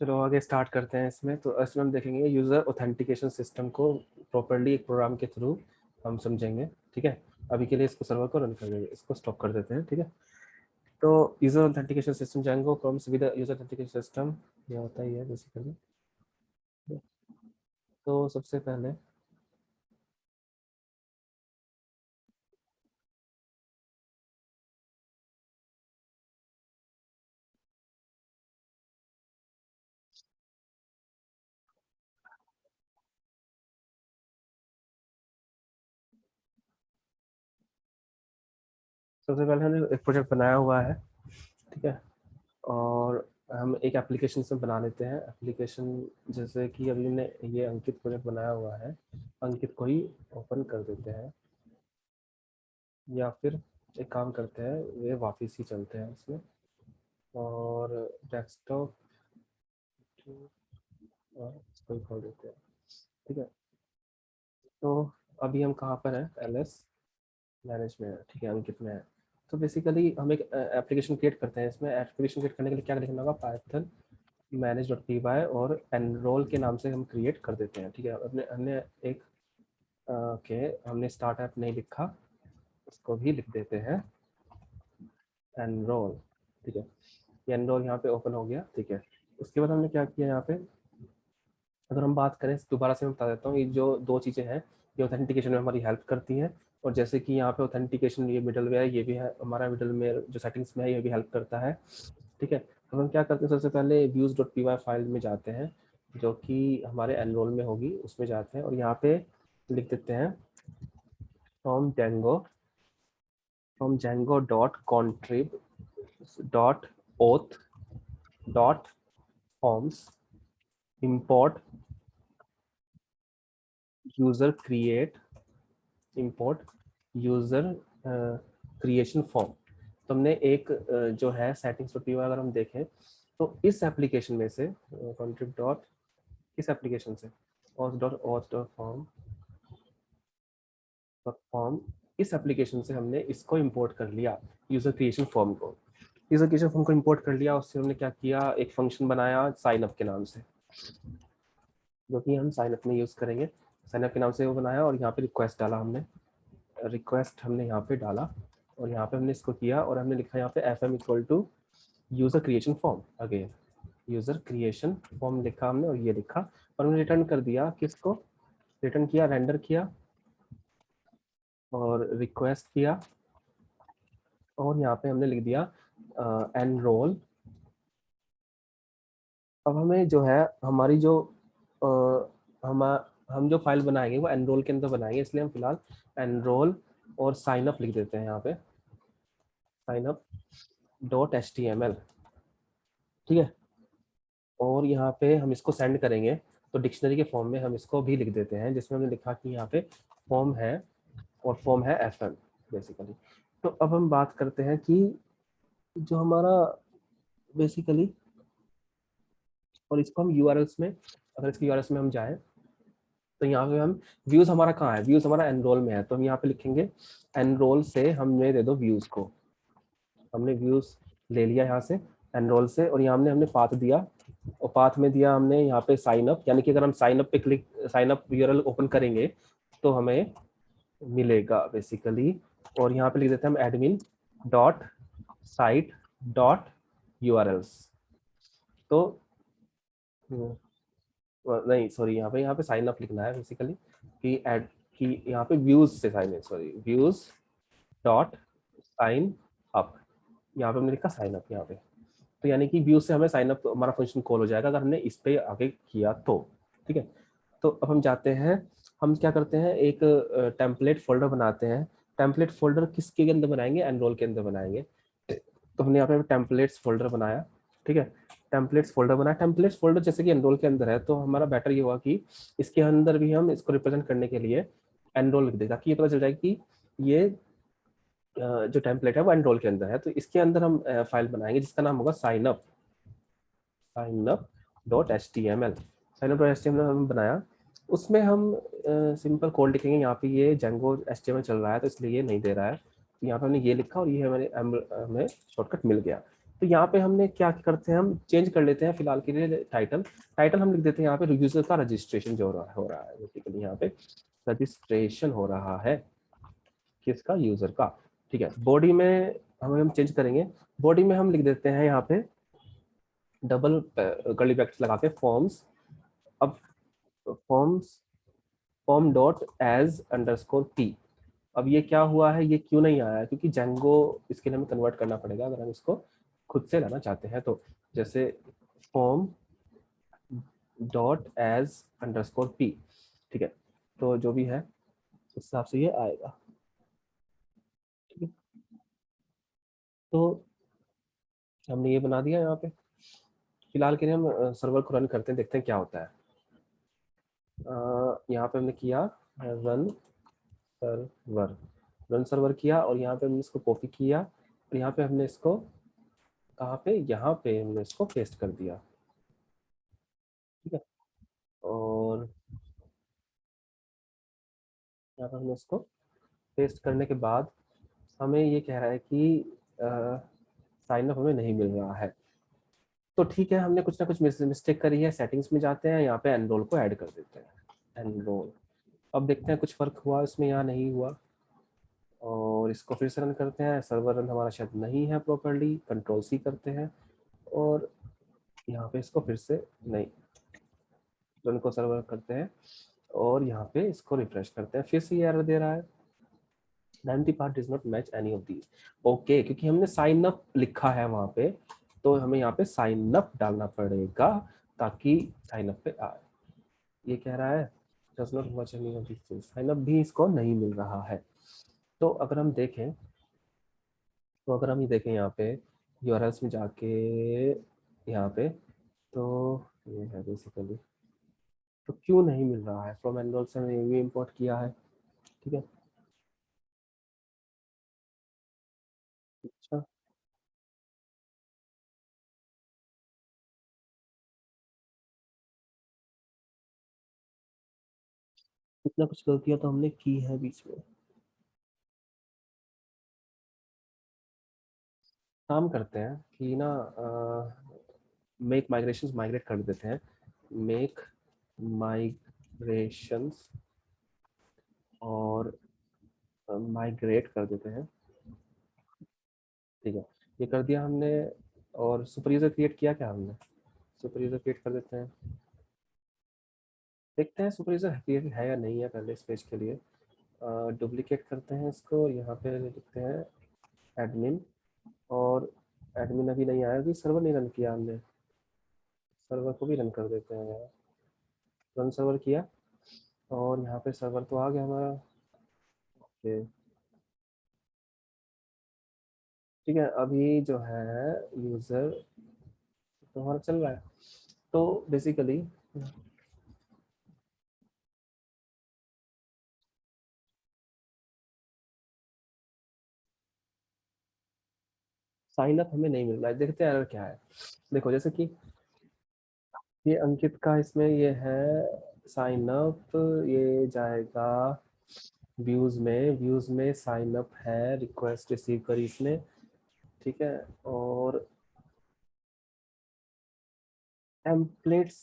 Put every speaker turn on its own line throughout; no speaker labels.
चलो आगे स्टार्ट करते हैं। इसमें तो इसमें हम देखेंगे यूज़र ऑथेंटिकेशन सिस्टम को प्रॉपर्ली एक प्रोग्राम के थ्रू हम समझेंगे। ठीक है, अभी के लिए इसको सर्वर को रन कर देंगे, इसको स्टॉप कर देते हैं। ठीक है, तो user authentication system Django comes with a user authentication system, ये होता ही है बेसिकली। तो सबसे पहले हमने एक प्रोजेक्ट बनाया हुआ है। ठीक है, और हम एक एप्लीकेशन से बना लेते हैं एप्लीकेशन। जैसे कि अभी हमने ये अंकित प्रोजेक्ट बनाया हुआ है, अंकित को ही ओपन कर देते हैं, या फिर एक काम करते हैं, ये वापस ही चलते हैं इसमें और डेस्कटॉप इसको ही खोल देते हैं। ठीक है, तो अभी हम कहाँ पर हैं, एलएस मैनेज में है। ठीक है, अंकित में है। तो बेसिकली हम एक एप्लीकेशन क्रिएट करते हैं। इसमें एप्लीकेशन क्रिएट करने के लिए क्या लिखना होगा, पाइथन manage.py और एनरोल के नाम से हम क्रिएट कर देते हैं। ठीक है, अपने हमने एक ओके हमने स्टार्ट ऐप नहीं लिखा, उसको भी लिख देते हैं एनरोल। ठीक है, ये एनरोल यहाँ पे ओपन हो गया। ठीक है, उसके बाद हमने क्या किया यहाँ पे, अगर हम बात करें दोबारा से मैं बता देता हूँ, ये जो दो चीज़ें हैं ये ऑथेंटिकेशन में हमारी हेल्प करती हैं। और जैसे कि यहाँ पे ऑथेंटिकेशन ये मिडलवेयर ये भी है, हमारा मिडलवेयर जो सेटिंग्स में है ये भी हेल्प करता है। ठीक है, तो हम क्या करते हैं, सबसे पहले views.py फाइल में जाते हैं जो कि हमारे एनरोल में होगी, उसमें जाते हैं और यहाँ पे लिख देते हैं from Django dot contrib dot auth dot forms import user create import user creation form। तो हमने एक जो है सेटिंग्स पी अगर हम देखें तो इस एप्लीकेशन में से contrib dot इस एप्लीकेशन से auth.form फॉर्म, इस एप्लीकेशन से हमने इसको इंपोर्ट कर लिया, यूजर क्रिएशन फॉर्म को। यूजर क्रिएशन फॉर्म को इंपोर्ट कर लिया, उससे हमने क्या किया, एक फंक्शन बनाया साइन अप के नाम से, जो कि हम साइन अप में यूज करेंगे। साइन अप के नाम से वो बनाया और यहाँ पे रिक्वेस्ट डाला हमने, रिक्वेस्ट हमने यहाँ पे डाला और यहाँ पे हमने इसको किया और हमने लिखा यहाँ पे fm equal to user creation form, again user creation form लिखा हमने और ये लिखा और हमने रिटर्न कर दिया, किसको रिटर्न किया, रेंडर किया और रिक्वेस्ट किया और यहाँ पे हमने लिख दिया एनरोल। अब हमें जो है हमारी जो हम जो फाइल बनाएंगे वो एनरोल के अंदर बनाएंगे, इसलिए हम फिलहाल एनरोल और साइन अप लिख देते हैं यहाँ पे, साइन अप डॉट HTML। ठीक है, और यहाँ पे हम इसको सेंड करेंगे तो डिक्शनरी के फॉर्म में हम इसको भी लिख देते हैं, जिसमें हमने लिखा कि यहाँ पे फॉर्म है और फॉर्म है FM बेसिकली। तो अब हम बात करते हैं कि जो हमारा बेसिकली, और इसको हम URLs में, अगर इसके URLs में हम जाएं तो यहाँ पे हम व्यूज हमारा कहाँ है, व्यूज हमारा एनरोल में है, तो हम यहाँ पे लिखेंगे एनरोल से हमें दे दो व्यूज को। हमने व्यूज ले लिया यहाँ से एनरोल से और यहाँ हमने पाथ दिया और पाथ में दिया हमने यहाँ पे साइन अप, यानी कि अगर हम साइन अप पे क्लिक, साइन अप URL ओपन करेंगे तो हमें मिलेगा बेसिकली। और यहाँ पे लिख देते हैं हम admin dot site dot URLs। तो नहीं सॉरी, यहाँ पे साइन अप लिखना है बेसिकली, कि एड कि यहाँ पे व्यूज से sign in, sorry views dot sign up, यहाँ पे हमने लिखा साइन अप यहाँ पे। तो यानी कि व्यूज से हमें साइन अप हमारा फंक्शन कॉल हो जाएगा अगर हमने इस पे आगे किया तो। ठीक है, तो अब हम जाते हैं, हम क्या करते हैं, एक टेम्पलेट फोल्डर बनाते हैं। टेम्पलेट फोल्डर किसके अंदर बनाएंगे, एनरोल के अंदर बनाएंगे। तो हमने यहाँ पे टेम्पलेट्स फोल्डर बनाया। ठीक है, टेम्पलेट्स फोल्डर बनाया, टेम्पलेट्स फोल्डर जैसे कि एनरोल के अंदर है तो हमारा बेटर ये हुआ कि इसके अंदर भी हम इसको रिप्रेजेंट करने के लिए एनरोल लिख देगा, कि ये पता चल जाए कि ये जो टेम्पलेट है वो एनरोल के अंदर है। तो इसके अंदर हम फाइल बनाएंगे जिसका नाम होगा sign up .html। Sign up dot HTML हम बनाया, उसमें हम सिंपल कोड लिखेंगे। यहाँ पे ये Django HTML चल रहा है तो इसलिए ये नहीं दे रहा है, यहाँ पे हमने ये लिखा और ये हमें शॉर्टकट मिल गया। तो यहाँ पे हमने क्या करते हैं, हम चेंज कर लेते हैं फिलहाल के लिए टाइटल। टाइटल हम लिख देते हैं यहाँ पे यूजर का रजिस्ट्रेशन जो हो रहा है बेसिकली यहाँ पे रजिस्ट्रेशन हो रहा है किसका, यूजर का। ठीक है, बॉडी में हम चेंज करेंगे। बॉडी में हम लिख देते हैं यहाँ पे डबल कर्ली ब्रैकेट्स लगा के फॉर्म्स। अब forms form dot as underscore P. अब ये क्या हुआ है, ये क्यों नहीं आया, क्योंकि जेंगो इसके लिए हमें कन्वर्ट करना पड़ेगा अगर हम इसको खुद से लाना चाहते हैं तो। जैसे form dot as underscore P. ठीक है, तो जो भी है उस हिसाब से ये आएगा। ठीक है, तो हमने ये बना दिया यहाँ पे। फिलहाल के लिए हम सर्वर को रन करते हैं, देखते हैं क्या होता है। यहाँ पे हमने किया रन सर्वर, रन सर्वर किया और यहाँ पे हमने इसको कॉपी किया और यहाँ पे हमने इसको कहाँ पे, यहाँ पे हमने इसको पेस्ट कर दिया। ठीक है, और यहाँ पर हमने इसको पेस्ट करने के बाद हमें ये कह रहा है कि साइन अप हमें नहीं मिल रहा है। तो ठीक है, हमने कुछ ना कुछ मिस्टेक करी है। सेटिंग्स में जाते हैं, यहाँ पे एनरोल को ऐड कर देते हैं, एनरोल। अब देखते हैं कुछ फर्क हुआ इसमें या नहीं हुआ। और इसको फिर से रन करते हैं, सर्वर रन हमारा शायद नहीं है प्रॉपरली, कंट्रोल सी करते हैं और यहाँ पे इसको फिर से नहीं, रन को सर्वर करते हैं और यहाँ पे इसको रिफ्रेश करते हैं, फिर से ये एरर दे रहा है 90 part does not match any of these. Okay, क्योंकि हमने साइन अप लिखा है वहां पे, तो हमें यहाँ पे साइन अप डालना पड़ेगा ताकि साइन अप पे आए। ये कह रहा है does not match any of these, sign up भी इसको नहीं मिल रहा है। तो अगर हम देखें, तो अगर हम ये देखें यहाँ पे यूआरएल्स में जाके यहाँ पे, तो ये है बेसिकली, तो क्यों नहीं मिल रहा है, फ्रॉम एनरोल से हमने ये भी इम्पोर्ट किया है। ठीक है, अच्छा, इतना कुछ गलतियां तो हमने की है बीच में। काम करते हैं कि ना, मेक माइग्रेशंस माइग्रेट कर देते हैं, मेक माइग्रेशंस और माइग्रेट कर देते हैं। ठीक है, ये कर दिया हमने। और सुपर यूजर क्रिएट किया क्या हमने, सुपर यूजर क्रिएट कर देते हैं, देखते हैं सुपर यूजर क्रिएट है या नहीं है पहले इस पेज के लिए। डुप्लीकेट करते हैं इसको, यहाँ पे लिखते हैं एडमिन। और एडमिन अभी नहीं आया, अभी सर्वर नहीं रन किया हमने, सर्वर को भी रन कर देते हैं यार। रन सर्वर किया और यहाँ पे सर्वर तो आ गया हमारा। ओके, ठीक है, अभी जो है यूजर तो हमारा चल रहा है। तो बेसिकली साइन अप हमें नहीं मिल रहा है, देखते हैं एरर क्या है। देखो जैसे कि ये अंकित का इसमें ये है साइन अप, ये जाएगा व्यूज में साइन अप है, रिक्वेस्ट रिसीव करी इसने। ठीक है, और टेम्पलेट्स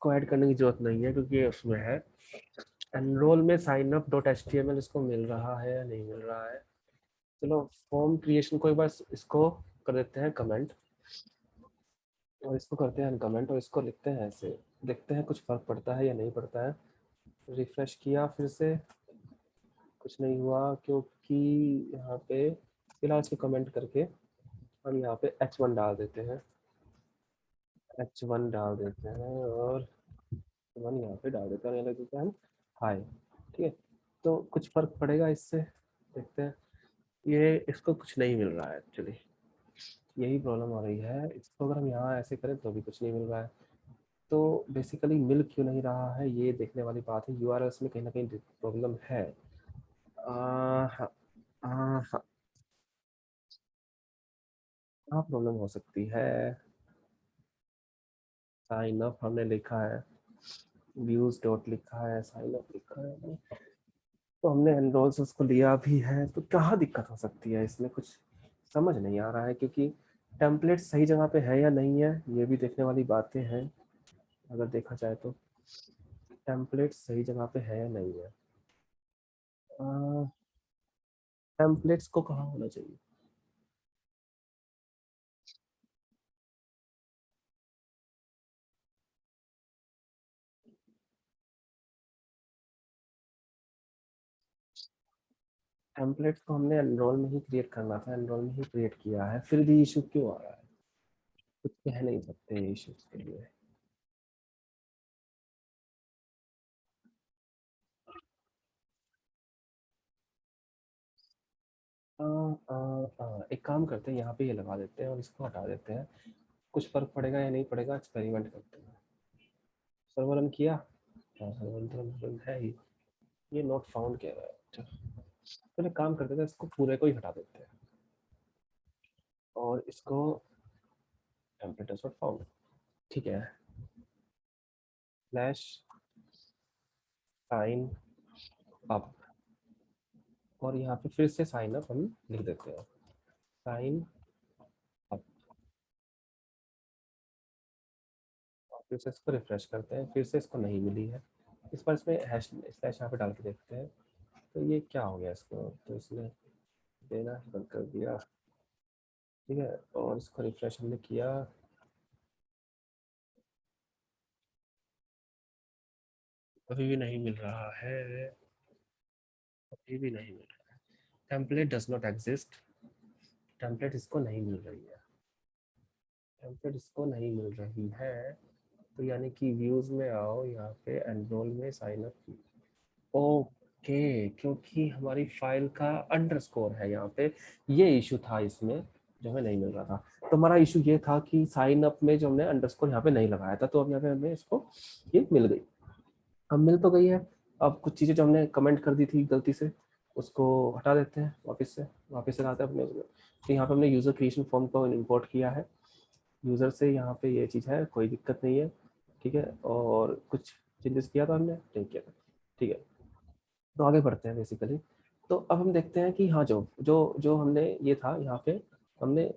को ऐड करने की जरूरत नहीं है क्योंकि ये उसमें है। एनरोल में sign up dot H T M L इसको मिल रहा है या नहीं मिल रहा है। चलो फॉर्म क्रिएशन को एक बार इसको कर देते हैं कमेंट, और इसको करते हैं कमेंट और इसको लिखते हैं ऐसे, देखते हैं कुछ फर्क पड़ता है या नहीं पड़ता है। रिफ्रेश किया फिर से, कुछ नहीं हुआ क्योंकि यहाँ पे फिलहाल इसको कमेंट करके हम यहाँ पे H1 डाल देते हैं, H1 डाल देते हैं और वन यहाँ पे डाल देते हैं, यहाँ लिख देते हैं हम हाय। ठीक है, तो कुछ फर्क पड़ेगा इससे, देखते हैं। ये इसको कुछ नहीं मिल रहा है एक्चुअली, यही प्रॉब्लम आ रही है। इसको अगर हम यहाँ ऐसे करें तो भी कुछ नहीं मिल रहा है। तो बेसिकली मिल क्यों नहीं रहा है ये देखने वाली बात है, यूआरएल्स में कहीं ना कहीं प्रॉब्लम है। हाँ, हाँ, हाँ प्रॉब्लम हो सकती है। साइन अप हमने लिखा है, व्यूज डॉट लिखा है, साइन अप लिखा है, तो हमने एनरोल से उसको लिया भी है, तो कहाँ दिक्कत हो सकती है इसमें, कुछ समझ नहीं आ रहा है। क्योंकि टेम्पलेट सही जगह पे है या नहीं है, ये भी देखने वाली बातें हैं। अगर देखा जाए तो टेम्पलेट सही जगह पे है या नहीं है। टेम्पलेट्स को कहाँ होना चाहिए? टेम्पलेट्स को हमने एनरोल में ही क्रिएट करना था, एनरोल में ही क्रिएट किया है, फिर भी इशू क्यों आ रहा है? कुछ कह नहीं सकते इश्यूज के लिए। एक काम करते हैं, यहाँ पे ये लगा देते हैं और इसको हटा देते हैं। कुछ फर्क पड़ेगा या नहीं पड़ेगा, एक्सपेरिमेंट करते हैं। सर्वर रन किया। हाँ, सर्वर रन है ही। ये नॉट फाउंड कह रहा है। चलो, तो एक काम करते हैं, इसको पूरे को ही हटा देते हैं और इसको टेम्पलेट डॉट फाउंड, ठीक है, स्लैश साइन अप, और यहाँ पे फिर से साइन अप हम लिख देते हैं, साइन अप। फिर से इसको रिफ्रेश करते हैं, फिर से इसको नहीं मिली है। इस बार इसमें हैश स्लैश यहाँ पे डाल के देखते हैं, तो ये क्या हो गया इसको, तो इसने देना ही बंद कर दिया। ठीक है, और इसको रिफ्रेश हमने किया, अभी भी नहीं मिल रहा है, अभी भी नहीं मिल रहा। Template does not exist, template इसको नहीं मिल रही है, टेम्पलेट इसको नहीं मिल रही है। तो यानी कि व्यूज में आओ, यहाँ पे एनरोल में साइन अप। ओके, क्योंकि हमारी फाइल का अंडरस्कोर है यहाँ पे, ये इशू था इसमें जो हमें नहीं मिल रहा था। तो हमारा इशू ये था कि साइन अप में जो हमने अंडरस्कोर यहाँ पे नहीं लगाया था, तो अब यहाँ पे हमें इसको ये मिल गई। अब मिल तो गई है। अब कुछ चीज़ें जो हमने कमेंट कर दी थी गलती से, उसको हटा देते हैं, वापस से लाते हैं अपने। तो यहाँ पे हमने यूज़र क्रिएशन फॉर्म को इंपोर्ट किया है यूज़र से, यहाँ पे ये चीज़ है, कोई दिक्कत नहीं है। ठीक है, और कुछ चेंजेस किया था हमने, नहीं किया था। ठीक है, तो आगे बढ़ते हैं बेसिकली। तो अब हम देखते हैं कि हाँ, जो जो जो हमने ये था यहाँ पे, हमने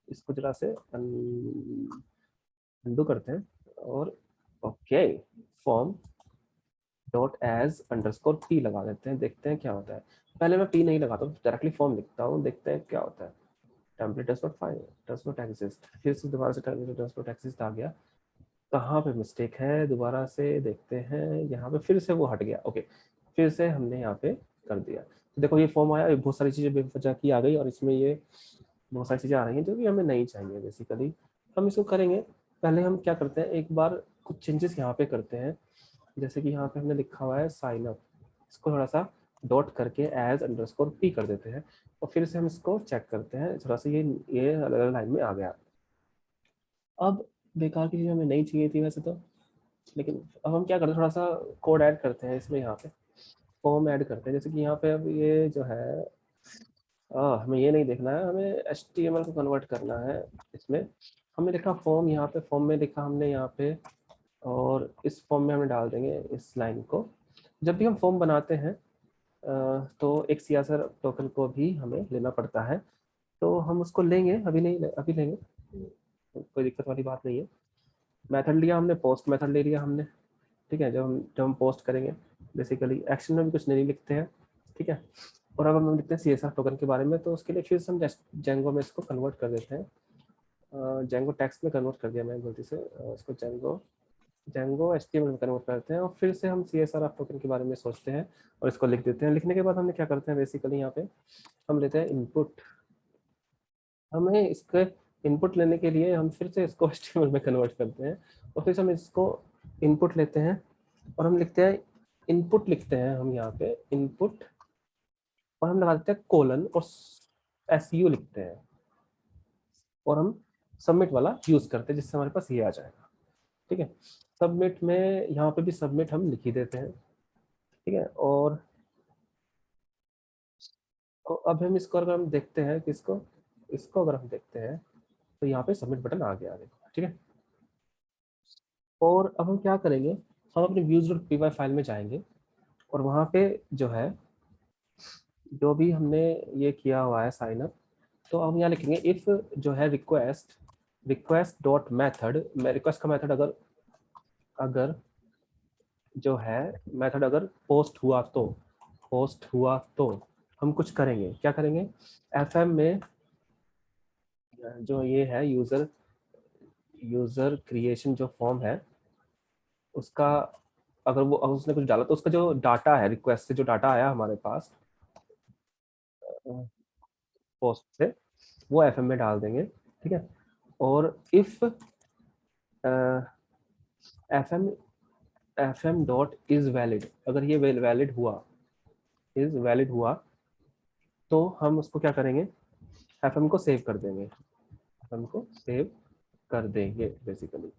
इसको जरा से अनडू करते हैं और okay, form dot as underscore P लगा देते हैं, देखते हैं क्या होता है। पहले मैं पी नहीं लगाता हूँ, डायरेक्टली फॉर्म लिखता हूँ, देखते हैं क्या होता है। Template does not find, does not exist, फिर से दोबारा से टेम्पलेट डज नॉट एग्जिस्ट आ गया। कहाँ पे मिस्टेक है, दोबारा से देखते हैं, यहाँ पे फिर से वो हट गया। ओके, फिर से हमने यहाँ पे कर दिया, तो देखो ये फॉर्म आया, बहुत सारी चीज़ें बेवजह की आ गई, और इसमें ये बहुत सारी चीज़ें आ रही हैं जो कि हमें नहीं चाहिए बेसिकली। हम इसको करेंगे, पहले हम क्या करते हैं, एक बार कुछ चेंजेस यहाँ पे करते हैं। जैसे कि यहाँ पे हमने लिखा हुआ है साइन अप, इसको थोड़ा सा डॉट करके एज अंडरस्कोर पी कर देते हैं, और फिर से हम इसको चेक करते हैं, थोड़ा सा ये अलग अलग लाइन में आ गया। अब बेकार की चीज़ हमें नहीं चाहिए थी वैसे तो, लेकिन अब हम क्या करते हैं, थोड़ा सा कोड ऐड करते हैं इसमें, यहाँ पे फॉर्म ऐड करते हैं। जैसे कि यहाँ पे अब ये जो है, हमें ये नहीं देखना है, हमें HTML को कन्वर्ट करना है इसमें। हमने लिखा फॉर्म, यहाँ पे फॉर्म में लिखा हमने यहाँ पे, और इस फॉर्म में हमें डाल देंगे इस लाइन को। जब भी हम फॉर्म बनाते हैं तो एक CSR टोकन को भी हमें लेना पड़ता है, तो हम उसको लेंगे, अभी नहीं अभी लेंगे, कोई दिक्कत वाली बात नहीं है। मेथड लिया हमने, पोस्ट मेथड ले लिया हमने। ठीक है, जब हम पोस्ट करेंगे, बेसिकली एक्शन में भी कुछ नहीं लिखते हैं। ठीक है, और अब हम लिखते हैं CSR टोकन के बारे में, तो उसके लिए फिर से हम जेंगो में इसको कन्वर्ट कर देते हैं। जेंगो टेक्स्ट में कन्वर्ट कर दिया मैं गलती से, इसको जेंगो जेंगो HTML में कन्वर्ट करते हैं, और फिर से हम CSR टोकन के बारे में सोचते हैं और इसको लिख देते हैं। लिखने के बाद हमने क्या करते हैं, बेसिकली यहाँ पे हम लेते हैं इनपुट। हमें इसके इनपुट लेने के लिए हम फिर से इसको HTML में कन्वर्ट करते हैं, और फिर से हम इसको इनपुट लेते हैं, और हम लिखते हैं इनपुट, लिखते हैं हम यहाँ पे इनपुट, और हम लगा देते हैं कोलन, और SU लिखते हैं, और हम सबमिट वाला यूज करते हैं, जिससे हमारे पास ये आ जाएगा। ठीक है, सबमिट में यहाँ पे भी सबमिट हम लिख ही देते हैं। ठीक है, और तो अब हम इसको अगर हम देखते हैं कि इसको अगर हम देखते हैं, तो यहाँ पे सबमिट बटन आ गया देखो। ठीक है, और अब हम क्या करेंगे, हम अपने views.py फाइल में जाएंगे, और वहाँ पे जो है, जो भी हमने ये किया हुआ है साइन अप, तो हम यहाँ लिखेंगे इफ जो है request request dot method, request का मेथड अगर अगर जो है मेथड अगर पोस्ट हुआ तो हम कुछ करेंगे, क्या करेंगे, एफएम में जो ये है यूजर यूजर क्रिएशन जो फॉर्म है उसका, अगर वो उसने कुछ डाला तो उसका जो डाटा है रिक्वेस्ट से जो डाटा आया हमारे पास पोस्ट से, वो एफएम में डाल देंगे, ठीक है। और if FM FM dot is valid, अगर ये वैलिड हुआ तो हम उसको क्या करेंगे, एफएम को सेव कर देंगे, एफएम को सेव कर देंगे बेसिकली।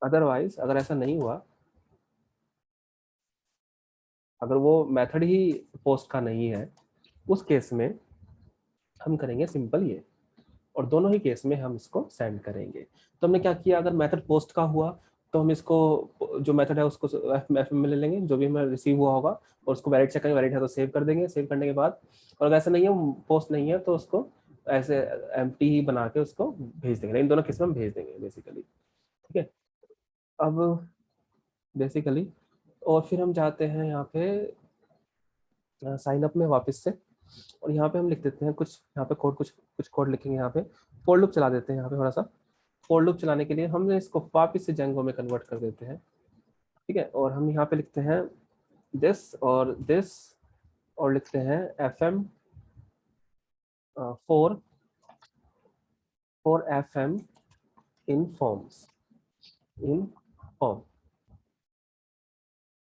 अदरवाइज अगर ऐसा नहीं हुआ, अगर वो मेथड ही पोस्ट का नहीं है, उस केस में हम करेंगे सिंपल ये, और दोनों ही केस में हम इसको सेंड करेंगे। तो हमने क्या किया, अगर मेथड पोस्ट का हुआ तो हम इसको जो मेथड है उसको एफ में ले लेंगे जो भी हमें रिसीव हुआ होगा, और उसको वैलिड चेक करेंगे, वैलिड है तो सेव कर देंगे, सेव करने के बाद, और अगर ऐसा नहीं है पोस्ट नहीं है तो उसको ऐसे एम्प्टी ही बना के उसको भेज देंगे, इन दोनों केस में हम भेज देंगे बेसिकली, ठीक है। अब बेसिकली और फिर हम जाते हैं यहाँ पे साइन अप में वापस से, और यहाँ पे हम लिख देते हैं कुछ, यहाँ पे कोड कुछ कोड लिखेंगे, यहाँ पे फोर लूप चला देते हैं, यहाँ पे थोड़ा सा फोर लूप चलाने के लिए हमने इसको वापस से जेंगो में कन्वर्ट कर देते हैं, ठीक है। और हम यहाँ पे लिखते हैं दिस, और लिखते हैं F M for F M in forms in form,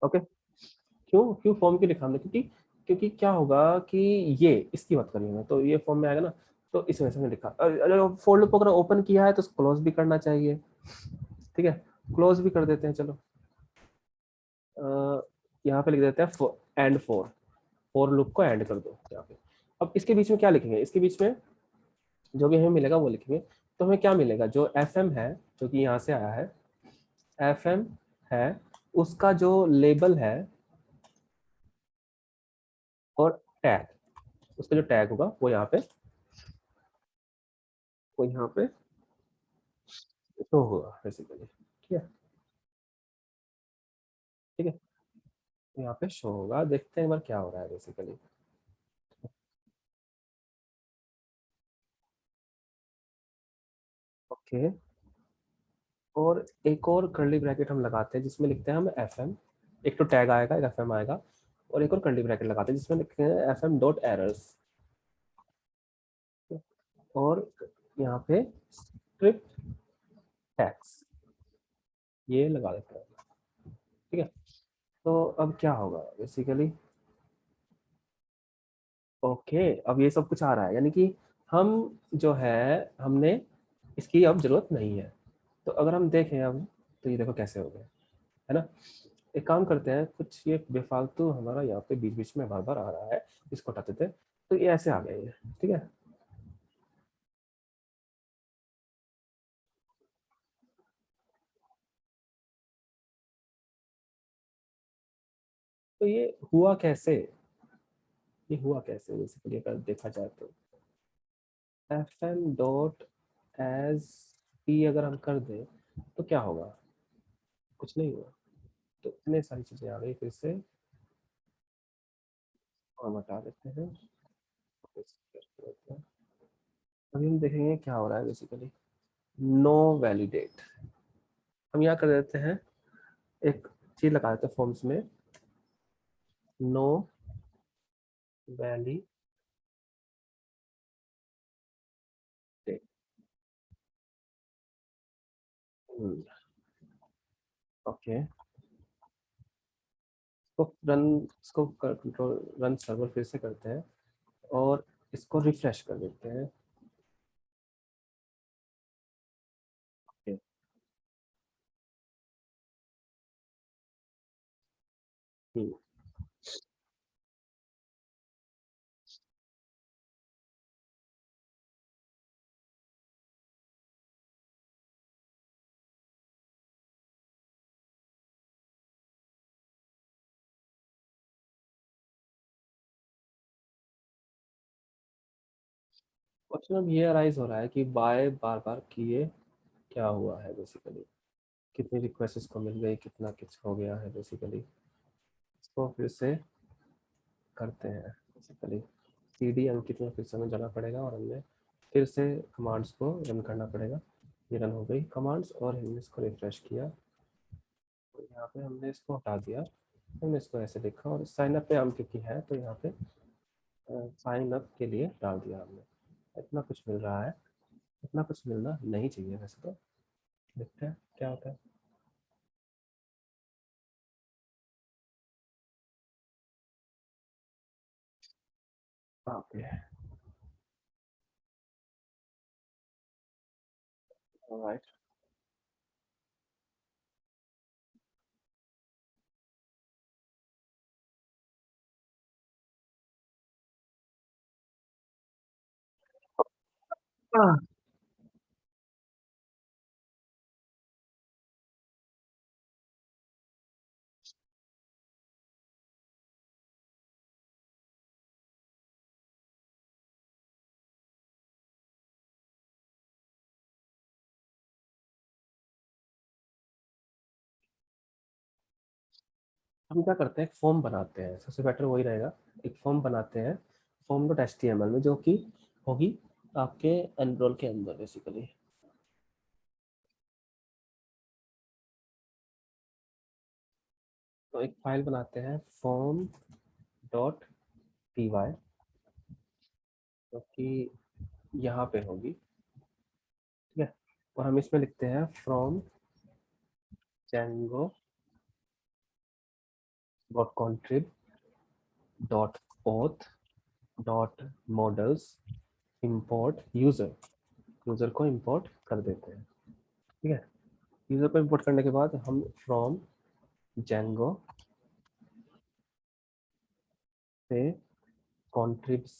okay. क्यों क्यों फॉर्म क्यों लिखा हमने, क्योंकि क्योंकि क्या होगा कि ये इसकी बात करेंगे ना तो ये फॉर्म में आएगा ना, तो इस वजह से हमने लिखा। अगर फोर लूप अगर ओपन किया है तो क्लोज भी करना चाहिए, ठीक है। क्लोज भी कर देते हैं, चलो यहाँ पे लिख देते हैं एंड फोर लूप को एंड कर दो यहाँ पे। अब इसके बीच में क्या लिखेंगे, इसके बीच में जो भी हमें मिलेगा वो लिखेंगे। तो हमें क्या मिलेगा, जो एफ एम है जो कि यहाँ से आया है, एफ एम है, उसका जो लेबल है और टैग, उसका जो टैग होगा वो यहाँ पे शो होगा बेसिकली, ठीक है, ठीक है। तो यहाँ पे शो होगा, देखते हैं एक बार क्या हो रहा है बेसिकली। ओके, और एक और कर्ली ब्रैकेट हम लगाते हैं जिसमें लिखते हैं हम एफ एम, एक तो टैग आएगा, एक एफ एम आएगा, और एक और कर्ली ब्रैकेट लगाते हैं जिसमें लिखते हैं एफ एम डॉट एरर्स, और यहाँ पे स्क्रिप्ट टैग्स ये लगा देते हैं, ठीक है। तो अब क्या होगा बेसिकली, ओके, अब ये सब कुछ आ रहा है, यानी कि हम जो है हमने इसकी अब जरूरत नहीं है। तो अगर हम देखें अब, तो ये देखो कैसे हो गए, है ना। एक काम करते हैं, कुछ ये बेफालतू हमारा यहाँ पे बीच बीच में बार बार आ रहा है, इसको हटाते थे, तो ये ऐसे आ गए ये, ठीक है। तो ये हुआ कैसे बेसिकली अगर देखा जाए तो, F M dot as P अगर हम कर दें तो क्या होगा, कुछ नहीं हुआ। तो इतने सारी चीजें आ गई फिर से, हम हटा देते हैं, अभी हम देखेंगे क्या हो रहा है बेसिकली। नो वैलिडेट, हम यहाँ कर देते हैं एक चीज लगा देते हैं फॉर्म्स में, नो वैलिडेट, ओके। इसको कंट्रोल रन सर्वर फिर से करते हैं, और इसको रिफ्रेश कर देते हैं, ओके। हम्म, क्वेश्चन अब ये अराइज हो रहा है कि बाय बार बार किए क्या हुआ है बेसिकली, कितनी रिक्वेस्ट इसको मिल गई, कितना कुछ हो गया है बेसिकली। इसको फिर से करते हैं बेसिकली, सीडी अंकित में फिर से हमें जाना पड़ेगा और हमें फिर से कमांड्स को रन करना पड़ेगा। ये रन हो गई कमांड्स और हमने इसको रिफ्रेश किया, तो यहाँ पे हमने इसको हटा दिया, हमने इसको ऐसे लिखा और साइन अप पे हम क्योंकि है तो यहाँ पे साइन अप के लिए डाल दिया हमने। इतना कुछ मिल रहा है, इतना कुछ मिलना नहीं चाहिए वैसे तो, देखते हैं क्या होता है। Okay, alright. हम क्या करते हैं, एक फॉर्म बनाते हैं, सबसे बेटर वही रहेगा। एक फॉर्म बनाते हैं, form dot H T M L में, जो कि होगी आपके एनरोल के अंदर बेसिकली। तो एक फाइल बनाते हैं फॉर्म डॉट पी वाई, जो कि यहाँ पे होगी, ठीक है। और हम इसमें लिखते हैं from Django dot contrib dot auth dot models import user, user को इम्पोर्ट कर देते हैं, ठीक है। यूजर को इम्पोर्ट करने के बाद हम फ्रॉम जेंगो से कॉन्ट्रिब्स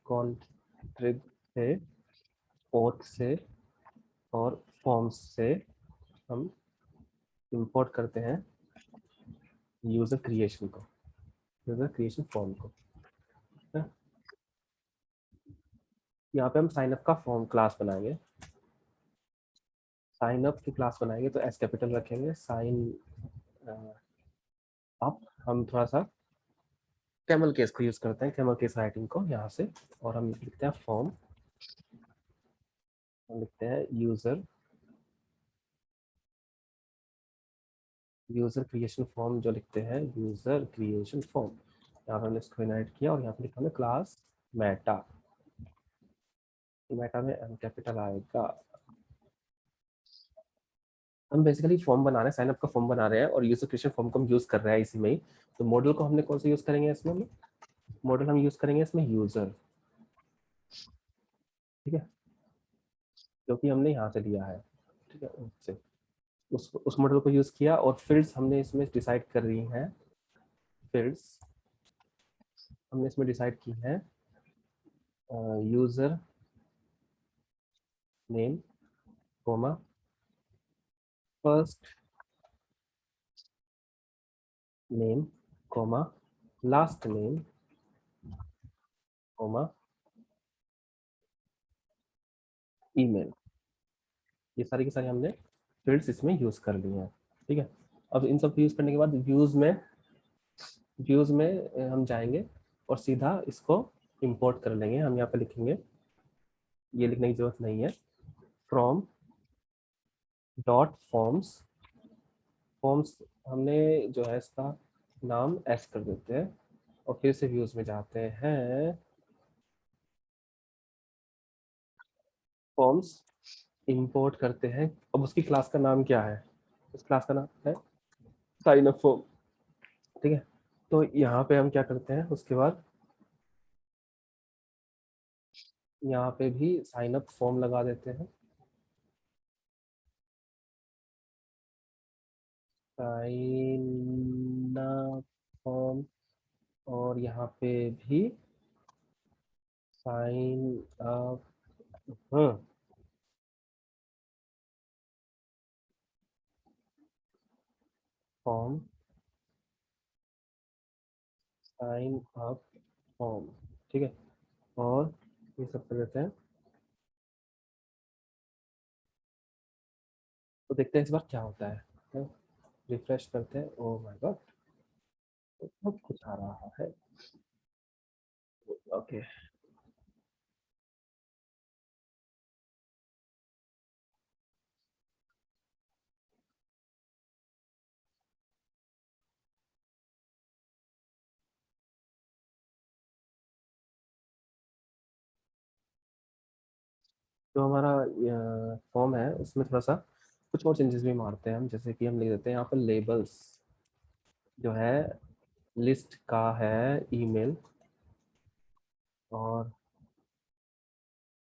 कॉन्ट्रिब से ओथ से और फॉर्म्स से हम इंपोर्ट करते हैं यूजर क्रिएशन को, यूजर क्रिएशन फॉर्म को। यहाँ पे हम साइन अप का फॉर्म क्लास बनाएंगे, साइन अप की क्लास बनाएंगे तो एस कैपिटल रखेंगे, साइन अप। हम थोड़ा सा कैमल केस को यूज करते हैं, कैमल केस राइटिंग को यहाँ से, और हम लिखते हैं फॉर्म, हम लिखते हैं यूजर, यूजर क्रिएशन फॉर्म जो लिखते हैं यूजर क्रिएशन फॉर्म। यहाँ पे हमने इसको इनवाइट किया और यहाँ पे लिखा हमने क्लास मेटा, मेटा में एम कैपिटल आएगा। हम बेसिकली फॉर्म बना रहे हैं, साइन अप का फॉर्म बना रहे हैं और यूजर क्रिएशन फॉर्म को हम यूज कर रहे हैं इसी में ही। तो मॉडल को हमने कौन सा यूज करेंगे इसमें, मॉडल हम यूज करेंगे इसमें यूजर, ठीक है, जो कि हमने यहाँ से लिया है, ठीक है। उससे उस मॉडल को यूज किया और फील्ड्स हमने इसमें डिसाइड कर रही हैं, फील्ड्स हमने इसमें डिसाइड की है user name comma first name comma last name comma email. ये सारी की सारी हमने फील्ड्स इसमें यूज कर ली हैं, ठीक है। अब इन सब यूज करने के बाद व्यूज में हम जाएंगे और सीधा इसको इंपोर्ट कर लेंगे। हम यहाँ पे लिखेंगे, ये लिखने की जरूरत नहीं है, फ्रॉम डॉट फॉर्म्स, फॉर्म्स हमने जो है इसका नाम एस कर देते हैं और फिर से व्यूज में जाते हैं, फॉर्म्स इंपोर्ट करते हैं। अब उसकी क्लास का नाम क्या है, उस क्लास का नाम है साइन अप फॉर्म, ठीक है। तो यहाँ पे हम क्या करते हैं, उसके बाद यहाँ पे भी साइन अप फॉर्म लगा देते हैं, साइन अप फॉर्म, और यहाँ पे भी sign up form, sign up form, ठीक है। और ये सब कर देते हैं, तो देखते हैं इस बार क्या होता है। रिफ्रेश करते हैं। ओ माय गॉड, बहुत कुछ आ रहा है। ओके, जो हमारा फॉर्म है उसमें थोड़ा सा कुछ और चेंजेस भी मारते हैं हम, जैसे कि हम लिख देते हैं यहाँ पर लेबल्स जो है लिस्ट का है ईमेल, और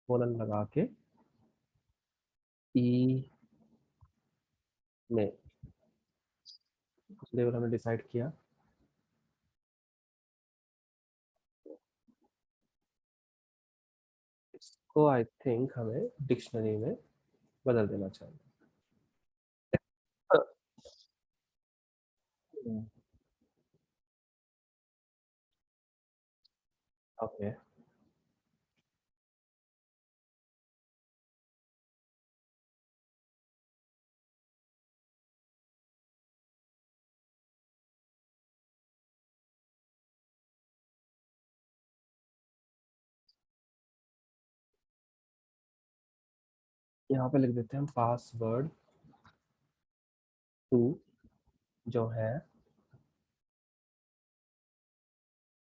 कोलन लगा के ई में कुछ लेवल हमने डिसाइड किया। इसको आई थिंक हमें डिक्शनरी में बदल देना चाहिए। ओके, यहाँ पे लिख देते हैं हम पासवर्ड टू जो है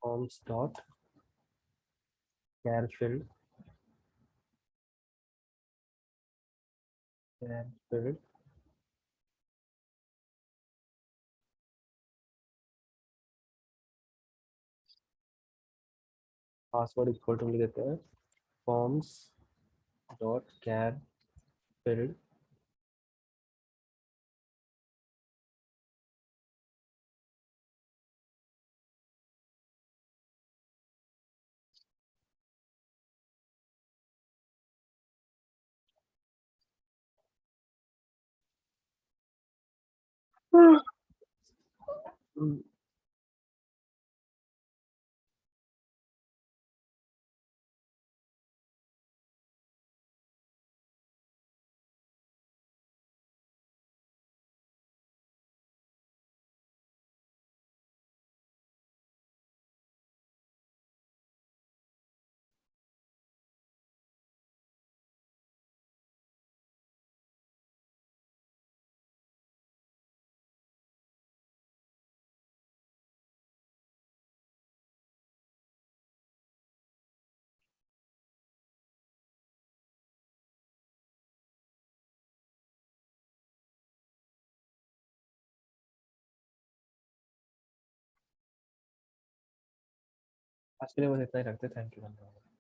forms dot char field, char field password equal to लिख देते हैं फॉर्म्स डॉट कैरफिल्ड। आज के लिए बस इतना ही रखते, थैंक यू।